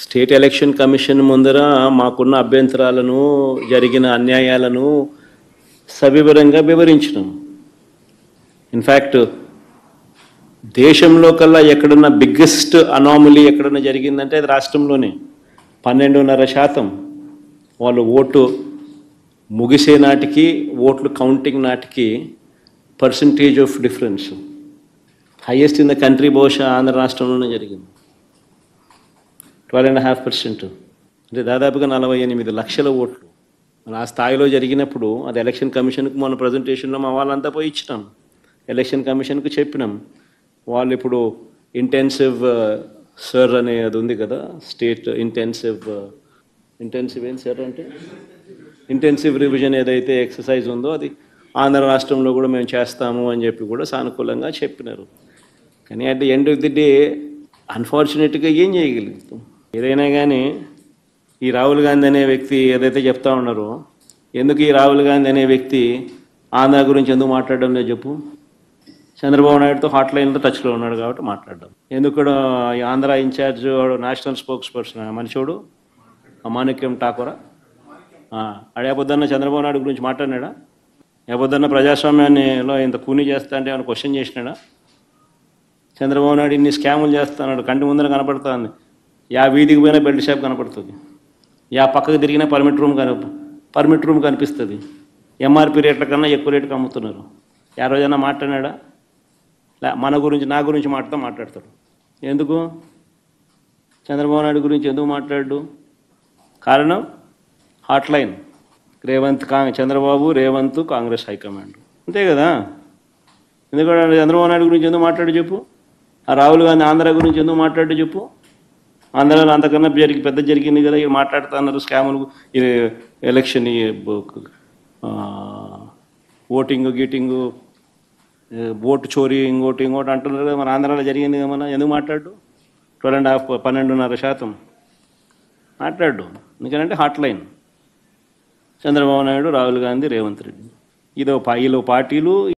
State election commission ముందర మాకున్న అభ్యంతరాలను జరిగిన అన్యాయాలను సవివరంగా వివరించినాం. ఇన్ఫ్యాక్ట్ దేశంలో కల్లా ఎక్కడన్నా బిగ్గెస్ట్ అనామలీ ఎక్కడన్నా జరిగిందంటే అది రాష్ట్రంలోనే. 12.5% వాళ్ళు ఓటు ముగిసే నాటికి ఓట్లు కౌంటింగ్ నాటికి percentage of difference highest in the country బహుశా ఆంధ్ర రాష్ట్రంలోనే జరిగింది. 12.5%, అంటే దాదాపుగా 48 లక్షల ఓట్లు ఆ స్థాయిలో జరిగినప్పుడు అది ఎలక్షన్ కమిషన్కి మొన్న ప్రజెంటేషన్లో మా వాళ్ళంతా పోయి ఇచ్చినాం. ఎలక్షన్ కమిషన్కి చెప్పినాం. వాళ్ళు ఇప్పుడు ఇంటెన్సివ్ సర్ అనే అది ఉంది కదా, స్టేట్ ఇంటెన్సివ్ ఏం సార్ అంటే ఇంటెన్సివ్ రివిజన్ ఏదైతే ఎక్సర్సైజ్ ఉందో అది ఆంధ్ర రాష్ట్రంలో కూడా మేము చేస్తాము అని చెప్పి కూడా సానుకూలంగా చెప్పినారు. కానీ at the end of the day అన్ఫార్చునేట్గా ఏం చేయగలుగుతాం? ఏదైనా కానీ ఈ రాహుల్ గాంధీ అనే వ్యక్తి ఏదైతే చెప్తా ఉన్నారో, ఎందుకు ఈ రాహుల్ గాంధీ అనే వ్యక్తి ఆంధ్ర గురించి ఎందుకు మాట్లాడడం లేదు చెప్పు? చంద్రబాబు నాయుడుతో హాట్లైన్లో టచ్లో ఉన్నాడు కాబట్టి మాట్లాడడం. ఎందుకు ఈ Andhra incharge national spokesperson మనిషోడు మాణిక్యం ఠాకూరా అడేపొద్దన్న చంద్రబాబు నాయుడు గురించి మాట్లాడినాడా? ఏపొద్దన్న ప్రజాస్వామ్యాన్నిలో ఇంత కూనీ చేస్తా అంటే ఏమైనా క్వశ్చన్ చేసినాడా? చంద్రబాబు నాయుడు ఇన్ని స్కాములు చేస్తున్నాడు, కంటి ముందర కనపడుతుంది. యా వీధికి పోయినా బెల్ట్ షాప్ కనపడుతుంది, యా పక్కకు తిరిగినా పర్మిట్ రూమ్ కనిపిస్తుంది. ఎంఆర్పి రేట్ల కన్నా ఎక్కువ రేటుకి అమ్ముతున్నారు. యా రోజైనా మాట్లాడినాడా? మన గురించి నా గురించి మాట్లాడతాడు. ఎందుకు చంద్రబాబు నాయుడు గురించి ఎందుకు మాట్లాడు? కారణం హాట్లైన్ చంద్రబాబు రేవంత్ కాంగ్రెస్ హైకమాండ్, అంతే కదా. ఎందుకంటే చంద్రబాబు నాయుడు గురించి ఎందుకు మాట్లాడు చెప్పు? ఆ రాహుల్ గాంధీ ఆంధ్ర గురించి ఎందుకు మాట్లాడు చెప్పు? ఆంధ్రాలో అంతకన్నా పెద్ద జరిగింది కదా, ఇక మాట్లాడుతూ అన్నారు స్కాములు, ఎలక్షన్ ఓటింగ్ గీటింగు, ఓటు చోరీ, ఇంకోటి అంటున్నారు కదా. మన ఆంధ్రాలో జరిగింది కదా, మన ఎందుకు మాట్లాడు? 12.5% మాట్లాడు. ఎందుకంటే హాట్లైన్ చంద్రబాబు నాయుడు, రాహుల్ గాంధీ, రేవంత్ రెడ్డి, ఇదో పార్టీలు